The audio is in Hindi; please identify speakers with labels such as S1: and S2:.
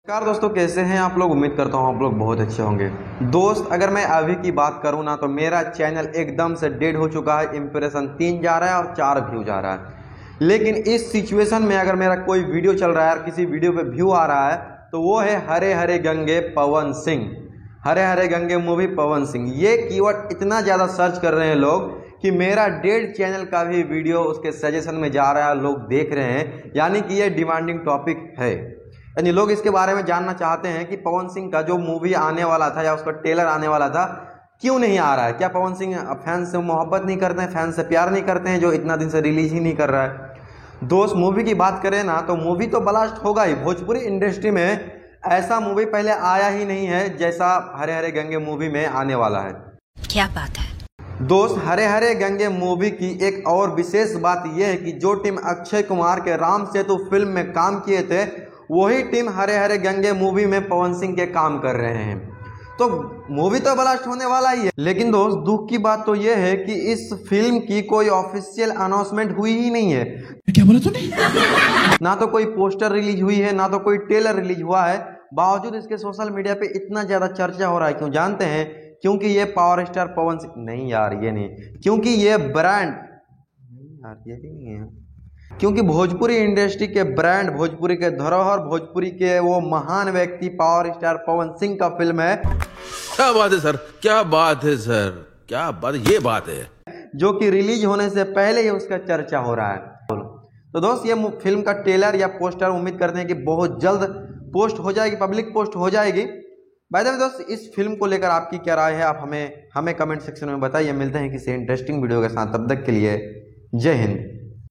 S1: नमस्कार दोस्तों, कैसे हैं आप लोग। उम्मीद करता हूँ आप लोग बहुत अच्छे होंगे। दोस्त, अगर मैं अभी की बात करूँ ना तो मेरा चैनल एकदम से डेड हो चुका है। इंप्रेशन 3 जा रहा है और 4 व्यू जा रहा है। लेकिन इस सिचुएशन में अगर मेरा कोई वीडियो चल रहा है और किसी वीडियो पे व्यू आ रहा है तो वो है हरे हरे गंगे पवन सिंह। हरे हरे गंगे मूवी पवन सिंह, ये कीवर्ड इतना ज़्यादा सर्च कर रहे हैं लोग कि मेरा डेड चैनल का भी वीडियो उसके सजेशन में जा रहा है, लोग देख रहे हैं। यानी कि ये डिमांडिंग टॉपिक है। यानी लोग इसके बारे में जानना चाहते हैं कि पवन सिंह का जो मूवी आने वाला था या उसका ट्रेलर आने वाला था क्यों नहीं आ रहा है। क्या पवन सिंह फैंस से मोहब्बत नहीं करते हैं, फैंस से प्यार नहीं करते हैं जो इतना दिन से रिलीज ही नहीं कर रहा है। दोस्त, मूवी की बात करें ना तो मूवी तो ब्लास्ट होगा ही। भोजपुरी इंडस्ट्री में ऐसा मूवी पहले आया ही नहीं है जैसा हरे हरे गंगे मूवी में आने वाला है।
S2: क्या बात है
S1: दोस्त, हरे हरे गंगे मूवी की एक और विशेष बात यह है कि जो टीम अक्षय कुमार के राम सेतु फिल्म में काम किए थे वही टीम हरे हरे गंगे मूवी में पवन सिंह के काम कर रहे हैं। तो मूवी तो ब्लास्ट होने वाला ही है। लेकिन दोस्त, दुख की बात तो यह है कि इस फिल्म की कोई ऑफिशियल अनाउंसमेंट हुई ही नहीं है।
S3: क्या बोला तूने?
S1: ना तो कोई पोस्टर रिलीज हुई है, ना तो कोई ट्रेलर रिलीज हुआ है। बावजूद इसके सोशल मीडिया पे इतना ज्यादा चर्चा हो रहा है। क्यों जानते हैं? क्योंकि ये पावर स्टार पवन सिंह नहीं यार, ये नहीं, क्योंकि ये ब्रांड नहीं यार, ये भी नहीं है। क्योंकि भोजपुरी इंडस्ट्री के ब्रांड, भोजपुरी के धरोहर, भोजपुरी के वो महान व्यक्ति पावर स्टार पवन सिंह का फिल्म है।
S3: क्या बात है सर, क्या बात है सर, क्या बात, ये बात है
S1: जो कि रिलीज होने से पहले ही उसका चर्चा हो रहा है। तो दोस्त, ये फिल्म का ट्रेलर या पोस्टर उम्मीद करते हैं कि बहुत जल्द पोस्ट हो जाएगी, पब्लिक पोस्ट हो जाएगी। बाय द वे दोस्त, इस फिल्म को लेकर आपकी क्या राय है, आप हमें कमेंट सेक्शन में बताइए। मिलते हैं किसी इंटरेस्टिंग वीडियो के साथ, तब तक के लिए जय हिंद।